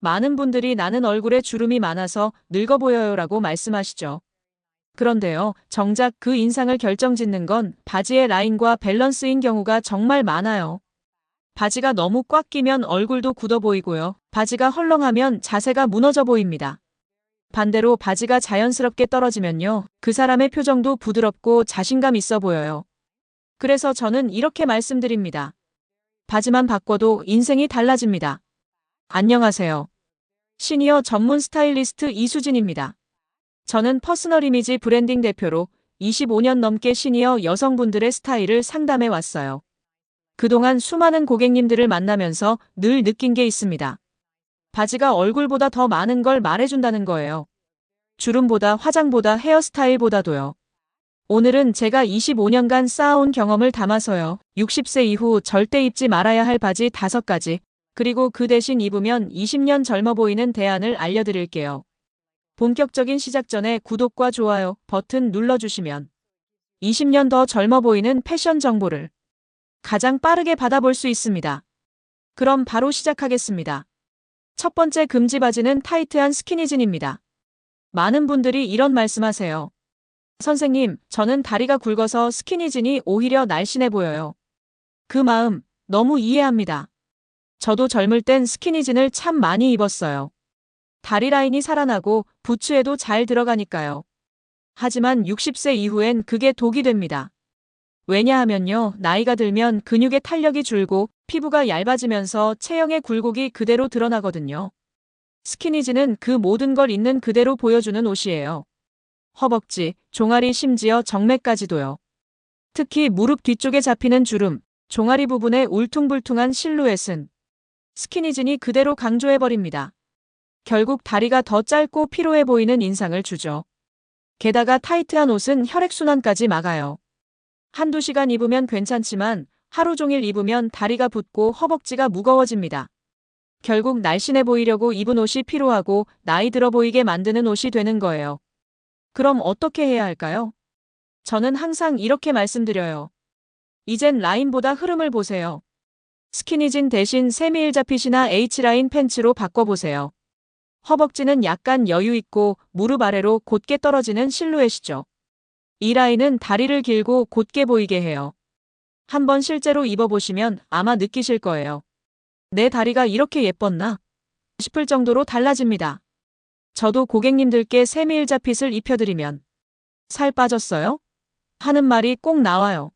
많은 분들이 나는 얼굴에 주름이 많아서 늙어 보여요라고 말씀하시죠. 그런데요, 정작 그 인상을 결정짓는 건 바지의 라인과 밸런스인 경우가 정말 많아요. 바지가 너무 꽉 끼면 얼굴도 굳어 보이고요. 바지가 헐렁하면 자세가 무너져 보입니다. 반대로 바지가 자연스럽게 떨어지면요, 그 사람의 표정도 부드럽고 자신감 있어 보여요. 그래서 저는 이렇게 말씀드립니다. 바지만 바꿔도 인생이 달라집니다. 안녕하세요. 시니어 전문 스타일리스트 이수진입니다. 저는 퍼스널 이미지 브랜딩 대표로 25년 넘게 시니어 여성분들의 스타일을 상담해 왔어요. 그동안 수많은 고객님들을 만나면서 늘 느낀 게 있습니다. 바지가 얼굴보다 더 많은 걸 말해준다는 거예요. 주름보다 화장보다 헤어스타일보다도요. 오늘은 제가 25년간 쌓아온 경험을 담아서요. 60세 이후 절대 입지 말아야 할 바지 5가지, 그리고 그 대신 입으면 20년 젊어 보이는 대안을 알려드릴게요. 본격적인 시작 전에 구독과 좋아요 버튼 눌러주시면 20년 더 젊어 보이는 패션 정보를 가장 빠르게 받아볼 수 있습니다. 그럼 바로 시작하겠습니다. 첫 번째 금지 바지는 타이트한 스키니진입니다. 많은 분들이 이런 말씀하세요. 선생님, 저는 다리가 굵어서 스키니진이 오히려 날씬해 보여요. 그 마음 너무 이해합니다. 저도 젊을 땐 스키니진을 참 많이 입었어요. 다리 라인이 살아나고 부츠에도 잘 들어가니까요. 하지만 60세 이후엔 그게 독이 됩니다. 왜냐하면요, 나이가 들면 근육의 탄력이 줄고 피부가 얇아지면서 체형의 굴곡이 그대로 드러나거든요. 스키니진은 그 모든 걸 있는 그대로 보여주는 옷이에요. 허벅지, 종아리 심지어 정맥까지도요. 특히 무릎 뒤쪽에 잡히는 주름, 종아리 부분의 울퉁불퉁한 실루엣은 스키니진이 그대로 강조해버립니다. 결국 다리가 더 짧고 피로해 보이는 인상을 주죠. 게다가 타이트한 옷은 혈액순환까지 막아요. 한두 시간 입으면 괜찮지만 하루 종일 입으면 다리가 붓고 허벅지가 무거워집니다. 결국 날씬해 보이려고 입은 옷이 피로하고 나이 들어 보이게 만드는 옷이 되는 거예요. 그럼 어떻게 해야 할까요? 저는 항상 이렇게 말씀드려요. 이젠 라인보다 흐름을 보세요. 스키니진 대신 세미일 자핏이나 H라인 팬츠로 바꿔보세요. 허벅지는 약간 여유 있고 무릎 아래로 곧게 떨어지는 실루엣이죠. 이 라인은 다리를 길고 곧게 보이게 해요. 한번 실제로 입어보시면 아마 느끼실 거예요. 내 다리가 이렇게 예뻤나? 싶을 정도로 달라집니다. 저도 고객님들께 세미일 자핏을 입혀드리면 살 빠졌어요? 하는 말이 꼭 나와요.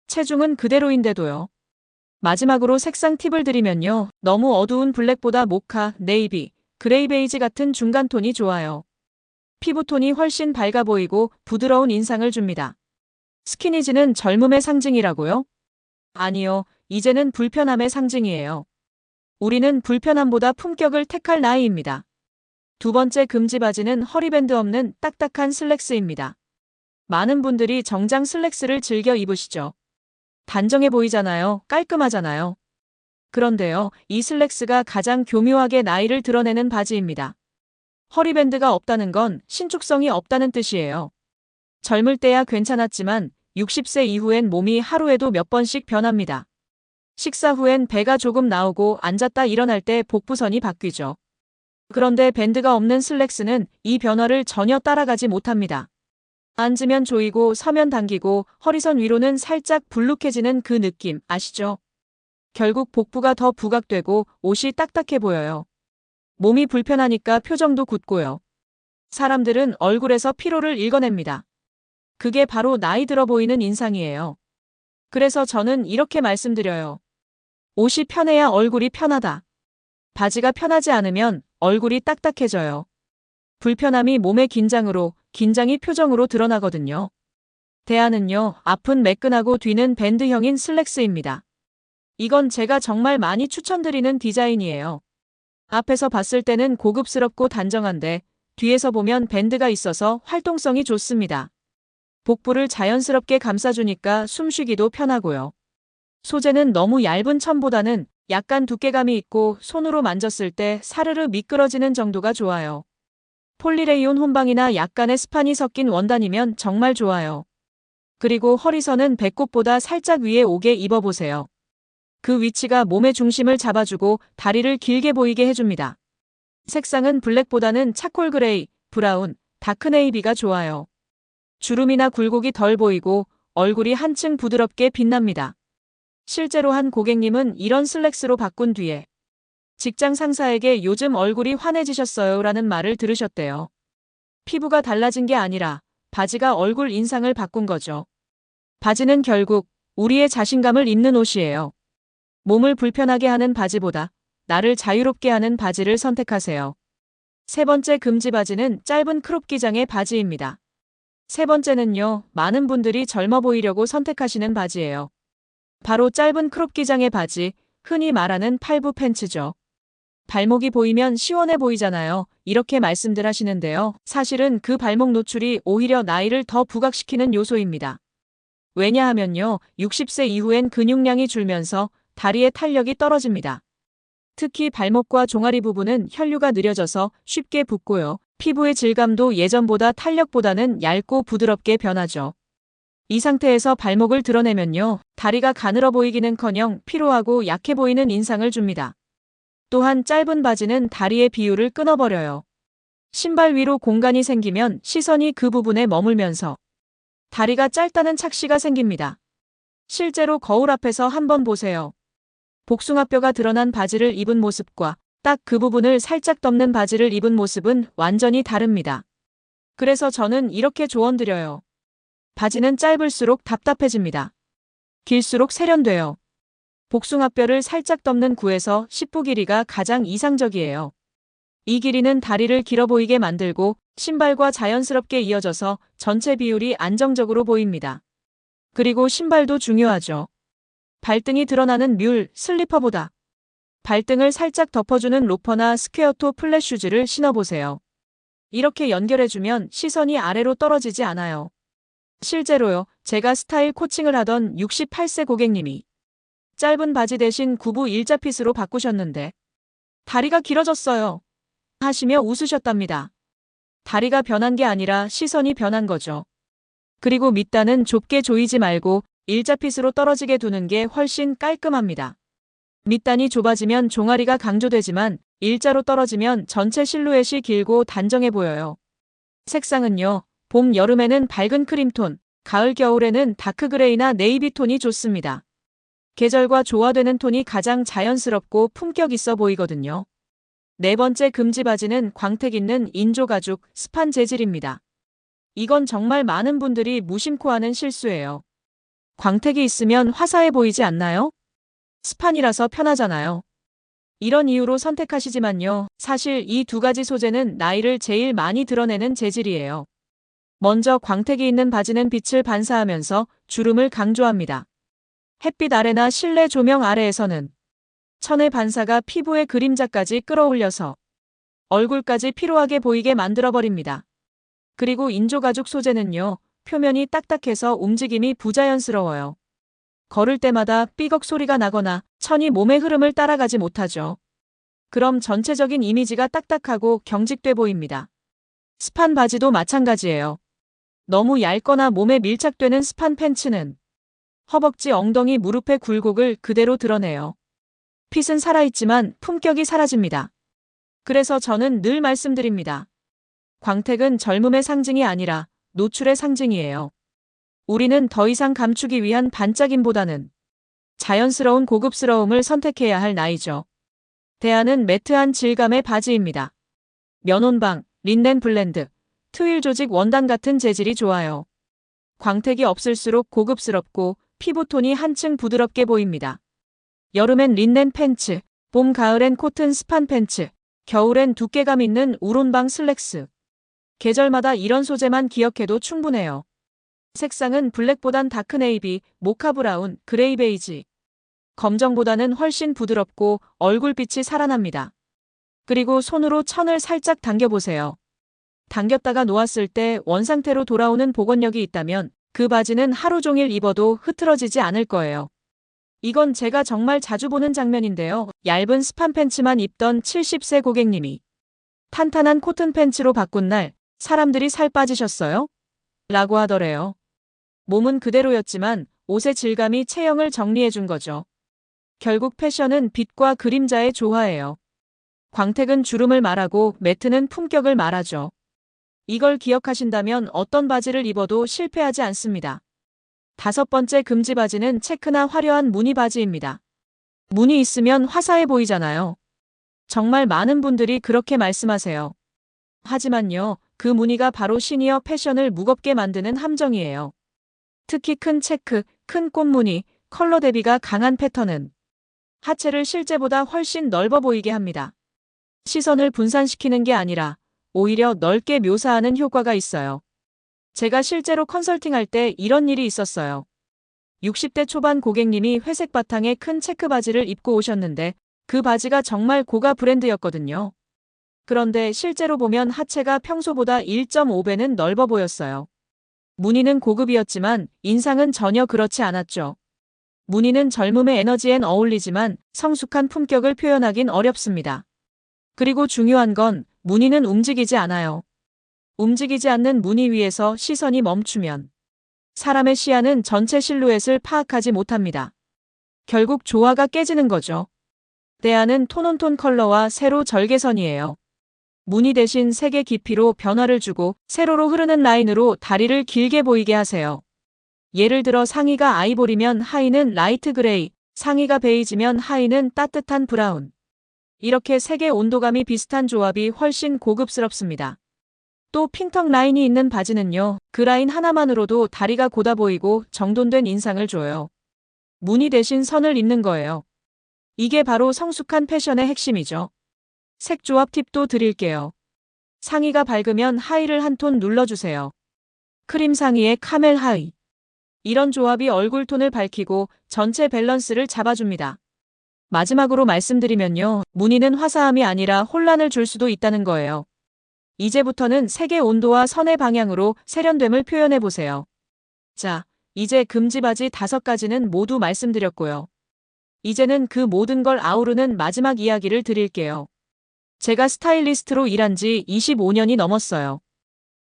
체중은 그대로인데도요. 마지막으로 색상 팁을 드리면요. 너무 어두운 블랙보다 모카, 네이비, 그레이 베이지 같은 중간톤이 좋아요. 피부톤이 훨씬 밝아 보이고 부드러운 인상을 줍니다. 스키니진은 젊음의 상징이라고요? 아니요, 이제는 불편함의 상징이에요. 우리는 불편함보다 품격을 택할 나이입니다. 두 번째 금지 바지는 허리밴드 없는 딱딱한 슬랙스입니다. 많은 분들이 정장 슬랙스를 즐겨 입으시죠. 단정해 보이잖아요. 깔끔하잖아요. 그런데요, 이 슬랙스가 가장 교묘하게 나이를 드러내는 바지입니다. 허리밴드가 없다는 건 신축성이 없다는 뜻이에요. 젊을 때야 괜찮았지만 60세 이후엔 몸이 하루에도 몇 번씩 변합니다. 식사 후엔 배가 조금 나오고 앉았다 일어날 때 복부선이 바뀌죠. 그런데 밴드가 없는 슬랙스는 이 변화를 전혀 따라가지 못합니다. 앉으면 조이고 서면 당기고 허리선 위로는 살짝 불룩해지는 그 느낌 아시죠? 결국 복부가 더 부각되고 옷이 딱딱해 보여요. 몸이 불편하니까 표정도 굳고요. 사람들은 얼굴에서 피로를 읽어냅니다. 그게 바로 나이 들어 보이는 인상이에요. 그래서 저는 이렇게 말씀드려요. 옷이 편해야 얼굴이 편하다. 바지가 편하지 않으면 얼굴이 딱딱해져요. 불편함이 몸의 긴장으로, 긴장이 표정으로 드러나거든요. 대안은요, 앞은 매끈하고 뒤는 밴드형인 슬랙스입니다. 이건 제가 정말 많이 추천드리는 디자인이에요. 앞에서 봤을 때는 고급스럽고 단정한데 뒤에서 보면 밴드가 있어서 활동성이 좋습니다. 복부를 자연스럽게 감싸주니까 숨쉬기도 편하고요. 소재는 너무 얇은 천보다는 약간 두께감이 있고 손으로 만졌을 때 사르르 미끄러지는 정도가 좋아요. 폴리레이온 혼방이나 약간의 스판이 섞인 원단이면 정말 좋아요. 그리고 허리선은 배꼽보다 살짝 위에 오게 입어보세요. 그 위치가 몸의 중심을 잡아주고 다리를 길게 보이게 해줍니다. 색상은 블랙보다는 차콜 그레이, 브라운, 다크 네이비가 좋아요. 주름이나 굴곡이 덜 보이고 얼굴이 한층 부드럽게 빛납니다. 실제로 한 고객님은 이런 슬랙스로 바꾼 뒤에 직장 상사에게 요즘 얼굴이 환해지셨어요 라는 말을 들으셨대요. 피부가 달라진 게 아니라 바지가 얼굴 인상을 바꾼 거죠. 바지는 결국 우리의 자신감을 입는 옷이에요. 몸을 불편하게 하는 바지보다 나를 자유롭게 하는 바지를 선택하세요. 세 번째 금지 바지는 짧은 크롭 기장의 바지입니다. 세 번째는요, 많은 분들이 젊어 보이려고 선택하시는 바지예요. 바로 짧은 크롭 기장의 바지, 흔히 말하는 팔부 팬츠죠. 발목이 보이면 시원해 보이잖아요. 이렇게 말씀들 하시는데요. 사실은 그 발목 노출이 오히려 나이를 더 부각시키는 요소입니다. 왜냐하면요, 60세 이후엔 근육량이 줄면서 다리의 탄력이 떨어집니다. 특히 발목과 종아리 부분은 혈류가 느려져서 쉽게 붓고요. 피부의 질감도 예전보다 탄력보다는 얇고 부드럽게 변하죠. 이 상태에서 발목을 드러내면요, 다리가 가늘어 보이기는커녕 피로하고 약해 보이는 인상을 줍니다. 또한 짧은 바지는 다리의 비율을 끊어버려요. 신발 위로 공간이 생기면 시선이 그 부분에 머물면서 다리가 짧다는 착시가 생깁니다. 실제로 거울 앞에서 한번 보세요. 복숭아뼈가 드러난 바지를 입은 모습과 딱 그 부분을 살짝 덮는 바지를 입은 모습은 완전히 다릅니다. 그래서 저는 이렇게 조언드려요. 바지는 짧을수록 답답해집니다. 길수록 세련돼요. 복숭아뼈를 살짝 덮는 9에서 10부 길이가 가장 이상적이에요. 이 길이는 다리를 길어 보이게 만들고 신발과 자연스럽게 이어져서 전체 비율이 안정적으로 보입니다. 그리고 신발도 중요하죠. 발등이 드러나는 뮬, 슬리퍼보다 발등을 살짝 덮어주는 로퍼나 스퀘어토 플랫 슈즈를 신어보세요. 이렇게 연결해주면 시선이 아래로 떨어지지 않아요. 실제로요, 제가 스타일 코칭을 하던 68세 고객님이 짧은 바지 대신 구부 일자핏으로 바꾸셨는데 다리가 길어졌어요 하시며 웃으셨답니다. 다리가 변한 게 아니라 시선이 변한 거죠. 그리고 밑단은 좁게 조이지 말고 일자핏으로 떨어지게 두는 게 훨씬 깔끔합니다. 밑단이 좁아지면 종아리가 강조되지만 일자로 떨어지면 전체 실루엣이 길고 단정해 보여요. 색상은요, 봄, 여름에는 밝은 크림톤, 가을, 겨울에는 다크 그레이나 네이비 톤이 좋습니다. 계절과 조화되는 톤이 가장 자연스럽고 품격 있어 보이거든요. 네 번째 금지 바지는 광택 있는 인조 가죽, 스판 재질입니다. 이건 정말 많은 분들이 무심코 하는 실수예요. 광택이 있으면 화사해 보이지 않나요? 스판이라서 편하잖아요. 이런 이유로 선택하시지만요, 사실 이 두 가지 소재는 나이를 제일 많이 드러내는 재질이에요. 먼저 광택이 있는 바지는 빛을 반사하면서 주름을 강조합니다. 햇빛 아래나 실내 조명 아래에서는 천의 반사가 피부의 그림자까지 끌어올려서 얼굴까지 피로하게 보이게 만들어버립니다. 그리고 인조가죽 소재는요, 표면이 딱딱해서 움직임이 부자연스러워요. 걸을 때마다 삐걱 소리가 나거나 천이 몸의 흐름을 따라가지 못하죠. 그럼 전체적인 이미지가 딱딱하고 경직돼 보입니다. 스판 바지도 마찬가지예요. 너무 얇거나 몸에 밀착되는 스판 팬츠는 허벅지, 엉덩이, 무릎의 굴곡을 그대로 드러내요. 핏은 살아있지만 품격이 사라집니다. 그래서 저는 늘 말씀드립니다. 광택은 젊음의 상징이 아니라 노출의 상징이에요. 우리는 더 이상 감추기 위한 반짝임보다는 자연스러운 고급스러움을 선택해야 할 나이죠. 대안은 매트한 질감의 바지입니다. 면온방, 린넨 블렌드, 트윌 조직 원단 같은 재질이 좋아요. 광택이 없을수록 고급스럽고 피부톤이 한층 부드럽게 보입니다. 여름엔 린넨 팬츠, 봄, 가을엔 코튼 스판 팬츠, 겨울엔 두께감 있는 우론방 슬랙스. 계절마다 이런 소재만 기억해도 충분해요. 색상은 블랙보단 다크 네이비, 모카 브라운, 그레이 베이지. 검정보다는 훨씬 부드럽고 얼굴빛이 살아납니다. 그리고 손으로 천을 살짝 당겨보세요. 당겼다가 놓았을 때 원상태로 돌아오는 복원력이 있다면 그 바지는 하루 종일 입어도 흐트러지지 않을 거예요. 이건 제가 정말 자주 보는 장면인데요. 얇은 스판 팬츠만 입던 70세 고객님이 탄탄한 코튼 팬츠로 바꾼 날 사람들이 살 빠지셨어요? 라고 하더래요. 몸은 그대로였지만 옷의 질감이 체형을 정리해 준 거죠. 결국 패션은 빛과 그림자의 조화예요. 광택은 주름을 말하고 매트는 품격을 말하죠. 이걸 기억하신다면 어떤 바지를 입어도 실패하지 않습니다. 5번째 금지 바지는 체크나 화려한 무늬 바지입니다. 무늬 있으면 화사해 보이잖아요. 정말 많은 분들이 그렇게 말씀하세요. 하지만요, 그 무늬가 바로 시니어 패션을 무겁게 만드는 함정이에요. 특히 큰 체크, 큰 꽃무늬, 컬러 대비가 강한 패턴은 하체를 실제보다 훨씬 넓어 보이게 합니다. 시선을 분산시키는 게 아니라 오히려 넓게 묘사하는 효과가 있어요. 제가 실제로 컨설팅할 때 이런 일이 있었어요. 60대 초반 고객님이 회색 바탕에 큰 체크 바지를 입고 오셨는데 그 바지가 정말 고가 브랜드였거든요. 그런데 실제로 보면 하체가 평소보다 1.5배는 넓어 보였어요. 무늬는 고급이었지만 인상은 전혀 그렇지 않았죠. 무늬는 젊음의 에너지엔 어울리지만 성숙한 품격을 표현하긴 어렵습니다. 그리고 중요한 건 무늬는 움직이지 않아요. 움직이지 않는 무늬 위에서 시선이 멈추면 사람의 시야는 전체 실루엣을 파악하지 못합니다. 결국 조화가 깨지는 거죠. 대안은 톤온톤 컬러와 세로 절개선이에요. 무늬 대신 색의 깊이로 변화를 주고 세로로 흐르는 라인으로 다리를 길게 보이게 하세요. 예를 들어 상의가 아이보리면 하의는 라이트 그레이, 상의가 베이지면 하의는 따뜻한 브라운. 이렇게 색의 온도감이 비슷한 조합이 훨씬 고급스럽습니다. 또 핀턱 라인이 있는 바지는요, 그 라인 하나만으로도 다리가 고다 보이고 정돈된 인상을 줘요. 무늬 대신 선을 잇는 거예요. 이게 바로 성숙한 패션의 핵심이죠. 색 조합 팁도 드릴게요. 상의가 밝으면 하의를 한 톤 눌러주세요. 크림 상의에 카멜 하의. 이런 조합이 얼굴 톤을 밝히고 전체 밸런스를 잡아줍니다. 마지막으로 말씀드리면요, 무늬는 화사함이 아니라 혼란을 줄 수도 있다는 거예요. 이제부터는 색의 온도와 선의 방향으로 세련됨을 표현해보세요. 자, 이제 금지 바지 5가지는 모두 말씀드렸고요. 이제는 그 모든 걸 아우르는 마지막 이야기를 드릴게요. 제가 스타일리스트로 일한 지 25년이 넘었어요.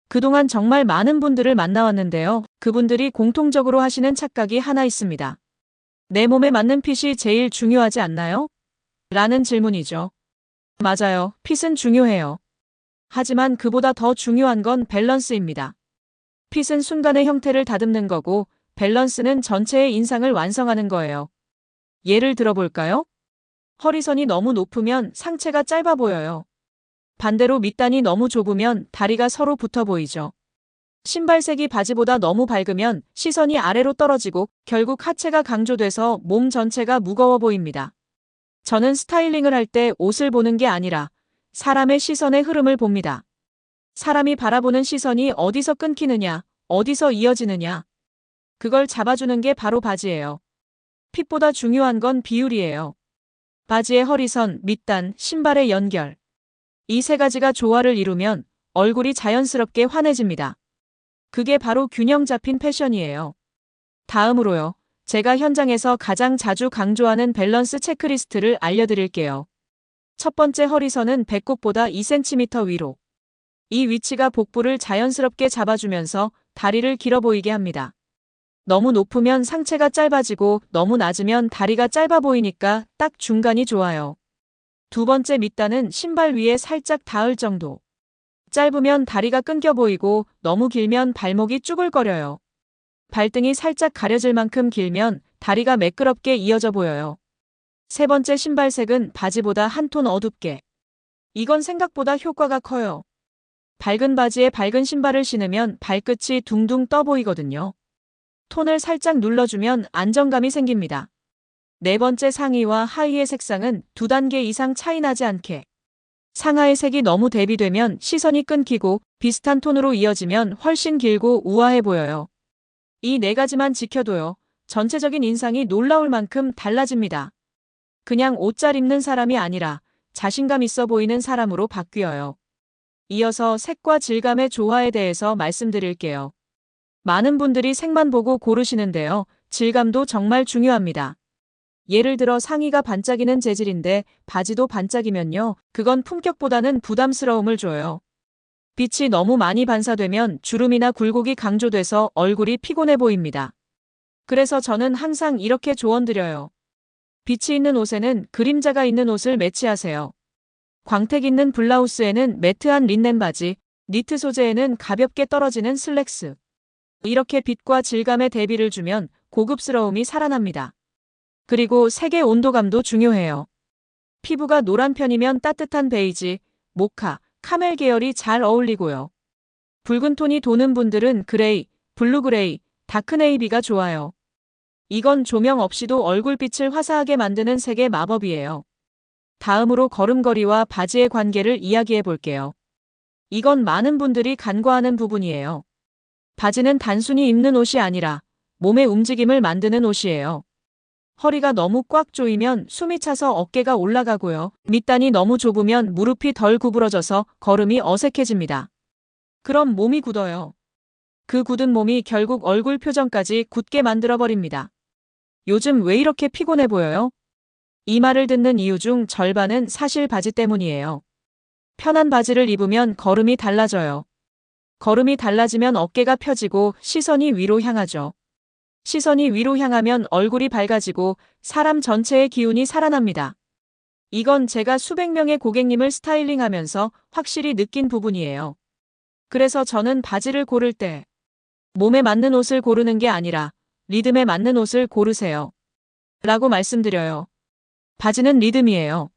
그동안 정말 많은 분들을 만나왔는데요. 그분들이 공통적으로 하시는 착각이 하나 있습니다. 내 몸에 맞는 핏이 제일 중요하지 않나요? 라는 질문이죠. 맞아요. 핏은 중요해요. 하지만 그보다 더 중요한 건 밸런스입니다. 핏은 순간의 형태를 다듬는 거고 밸런스는 전체의 인상을 완성하는 거예요. 예를 들어볼까요? 허리선이 너무 높으면 상체가 짧아 보여요. 반대로 밑단이 너무 좁으면 다리가 서로 붙어 보이죠. 신발색이 바지보다 너무 밝으면 시선이 아래로 떨어지고 결국 하체가 강조돼서 몸 전체가 무거워 보입니다. 저는 스타일링을 할 때 옷을 보는 게 아니라 사람의 시선의 흐름을 봅니다. 사람이 바라보는 시선이 어디서 끊기느냐, 어디서 이어지느냐. 그걸 잡아주는 게 바로 바지예요. 핏보다 중요한 건 비율이에요. 바지의 허리선, 밑단, 신발의 연결. 이 3가지가 조화를 이루면 얼굴이 자연스럽게 환해집니다. 그게 바로 균형 잡힌 패션이에요. 다음으로요. 제가 현장에서 가장 자주 강조하는 밸런스 체크리스트를 알려드릴게요. 첫 번째, 허리선은 배꼽보다 2cm 위로. 이 위치가 복부를 자연스럽게 잡아주면서 다리를 길어 보이게 합니다. 너무 높으면 상체가 짧아지고 너무 낮으면 다리가 짧아 보이니까 딱 중간이 좋아요. 두 번째, 밑단은 신발 위에 살짝 닿을 정도. 짧으면 다리가 끊겨 보이고 너무 길면 발목이 쭈글거려요. 발등이 살짝 가려질 만큼 길면 다리가 매끄럽게 이어져 보여요. 세 번째, 신발색은 바지보다 한 톤 어둡게. 이건 생각보다 효과가 커요. 밝은 바지에 밝은 신발을 신으면 발끝이 둥둥 떠 보이거든요. 톤을 살짝 눌러주면 안정감이 생깁니다. 네 번째, 상의와 하의의 색상은 2단계 이상 차이 나지 않게. 상하의 색이 너무 대비되면 시선이 끊기고 비슷한 톤으로 이어지면 훨씬 길고 우아해 보여요. 이 4가지만 지켜도요, 전체적인 인상이 놀라울 만큼 달라집니다. 그냥 옷 잘 입는 사람이 아니라 자신감 있어 보이는 사람으로 바뀌어요. 이어서 색과 질감의 조화에 대해서 말씀드릴게요. 많은 분들이 색만 보고 고르시는데요. 질감도 정말 중요합니다. 예를 들어 상의가 반짝이는 재질인데 바지도 반짝이면요. 그건 품격보다는 부담스러움을 줘요. 빛이 너무 많이 반사되면 주름이나 굴곡이 강조돼서 얼굴이 피곤해 보입니다. 그래서 저는 항상 이렇게 조언드려요. 빛이 있는 옷에는 그림자가 있는 옷을 매치하세요. 광택 있는 블라우스에는 매트한 린넨 바지, 니트 소재에는 가볍게 떨어지는 슬랙스. 이렇게 빛과 질감의 대비를 주면 고급스러움이 살아납니다. 그리고 색의 온도감도 중요해요. 피부가 노란 편이면 따뜻한 베이지, 모카, 카멜 계열이 잘 어울리고요. 붉은 톤이 도는 분들은 그레이, 블루 그레이, 다크 네이비가 좋아요. 이건 조명 없이도 얼굴빛을 화사하게 만드는 색의 마법이에요. 다음으로 걸음걸이와 바지의 관계를 이야기해 볼게요. 이건 많은 분들이 간과하는 부분이에요. 바지는 단순히 입는 옷이 아니라 몸의 움직임을 만드는 옷이에요. 허리가 너무 꽉 조이면 숨이 차서 어깨가 올라가고요. 밑단이 너무 좁으면 무릎이 덜 구부러져서 걸음이 어색해집니다. 그럼 몸이 굳어요. 그 굳은 몸이 결국 얼굴 표정까지 굳게 만들어버립니다. 요즘 왜 이렇게 피곤해 보여요? 이 말을 듣는 이유 중 절반은 사실 바지 때문이에요. 편한 바지를 입으면 걸음이 달라져요. 걸음이 달라지면 어깨가 펴지고 시선이 위로 향하죠. 시선이 위로 향하면 얼굴이 밝아지고 사람 전체의 기운이 살아납니다. 이건 제가 수백 명의 고객님을 스타일링하면서 확실히 느낀 부분이에요. 그래서 저는 바지를 고를 때 몸에 맞는 옷을 고르는 게 아니라 리듬에 맞는 옷을 고르세요. 라고 말씀드려요. 바지는 리듬이에요.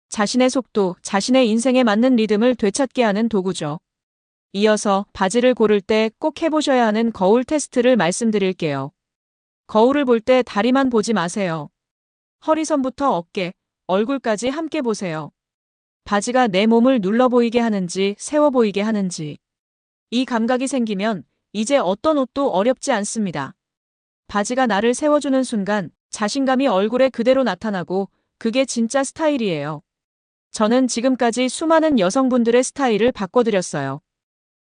자신의 속도, 자신의 인생에 맞는 리듬을 되찾게 하는 도구죠. 이어서 바지를 고를 때 꼭 해보셔야 하는 거울 테스트를 말씀드릴게요. 거울을 볼 때 다리만 보지 마세요. 허리선부터 어깨, 얼굴까지 함께 보세요. 바지가 내 몸을 눌러 보이게 하는지 세워 보이게 하는지. 이 감각이 생기면 이제 어떤 옷도 어렵지 않습니다. 바지가 나를 세워주는 순간 자신감이 얼굴에 그대로 나타나고 그게 진짜 스타일이에요. 저는 지금까지 수많은 여성분들의 스타일을 바꿔드렸어요.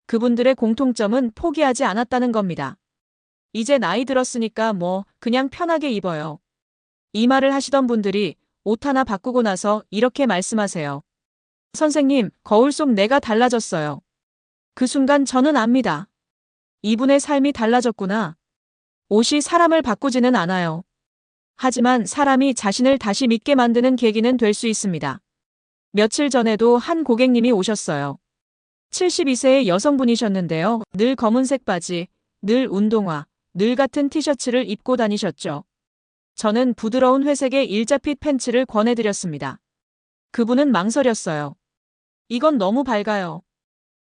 그분들의 공통점은 포기하지 않았다는 겁니다. 이제 나이 들었으니까 그냥 편하게 입어요. 이 말을 하시던 분들이 옷 하나 바꾸고 나서 이렇게 말씀하세요. 선생님, 거울 속 내가 달라졌어요. 그 순간 저는 압니다. 이분의 삶이 달라졌구나. 옷이 사람을 바꾸지는 않아요. 하지만 사람이 자신을 다시 믿게 만드는 계기는 될 수 있습니다. 며칠 전에도 한 고객님이 오셨어요. 72세의 여성분이셨는데요. 늘 검은색 바지, 늘 운동화, 늘 같은 티셔츠를 입고 다니셨죠. 저는 부드러운 회색의 일자핏 팬츠를 권해드렸습니다. 그분은 망설였어요. 이건 너무 밝아요.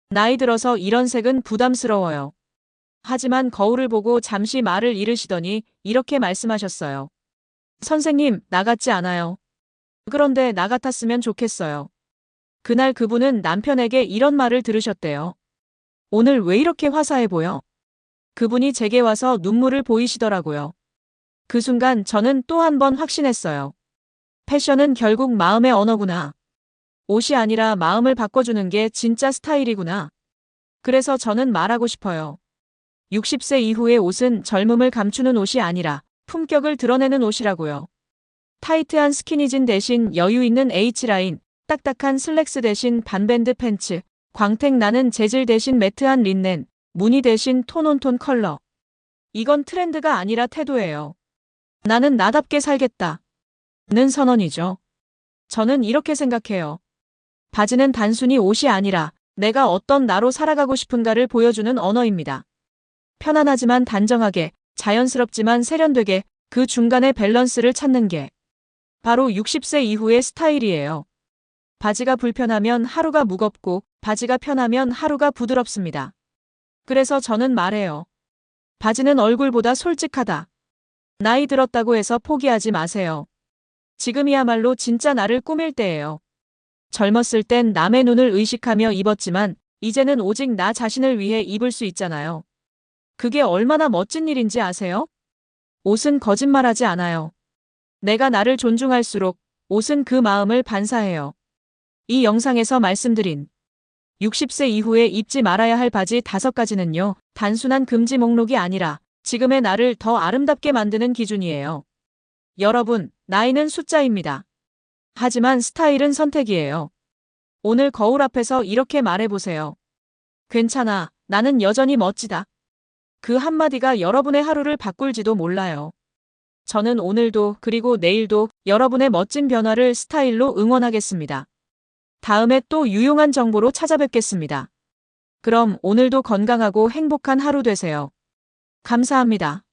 나이 들어서 이런 색은 부담스러워요. 하지만 거울을 보고 잠시 말을 잃으시더니 이렇게 말씀하셨어요. 선생님, 나 같지 않아요. 그런데 나 같았으면 좋겠어요. 그날 그분은 남편에게 이런 말을 들으셨대요. 오늘 왜 이렇게 화사해 보여? 그분이 제게 와서 눈물을 보이시더라고요. 그 순간 저는 또 한 번 확신했어요. 패션은 결국 마음의 언어구나. 옷이 아니라 마음을 바꿔주는 게 진짜 스타일이구나. 그래서 저는 말하고 싶어요. 60세 이후의 옷은 젊음을 감추는 옷이 아니라 품격을 드러내는 옷이라고요. 타이트한 스키니진 대신 여유 있는 H라인, 딱딱한 슬랙스 대신 반밴드 팬츠, 광택 나는 재질 대신 매트한 린넨, 무늬 대신 톤온톤 컬러. 이건 트렌드가 아니라 태도예요. 나는 나답게 살겠다. 는 선언이죠. 저는 이렇게 생각해요. 바지는 단순히 옷이 아니라 내가 어떤 나로 살아가고 싶은가를 보여주는 언어입니다. 편안하지만 단정하게, 자연스럽지만 세련되게 그 중간의 밸런스를 찾는 게 바로 60세 이후의 스타일이에요. 바지가 불편하면 하루가 무겁고 바지가 편하면 하루가 부드럽습니다. 그래서 저는 말해요. 바지는 얼굴보다 솔직하다. 나이 들었다고 해서 포기하지 마세요. 지금이야말로 진짜 나를 꾸밀 때예요. 젊었을 땐 남의 눈을 의식하며 입었지만 이제는 오직 나 자신을 위해 입을 수 있잖아요. 그게 얼마나 멋진 일인지 아세요? 옷은 거짓말하지 않아요. 내가 나를 존중할수록 옷은 그 마음을 반사해요. 이 영상에서 말씀드린 60세 이후에 입지 말아야 할 바지 5가지는요, 단순한 금지 목록이 아니라 지금의 나를 더 아름답게 만드는 기준이에요. 여러분, 나이는 숫자입니다. 하지만 스타일은 선택이에요. 오늘 거울 앞에서 이렇게 말해보세요. 괜찮아, 나는 여전히 멋지다. 그 한마디가 여러분의 하루를 바꿀지도 몰라요. 저는 오늘도 그리고 내일도 여러분의 멋진 변화를 스타일로 응원하겠습니다. 다음에 또 유용한 정보로 찾아뵙겠습니다. 그럼 오늘도 건강하고 행복한 하루 되세요. 감사합니다.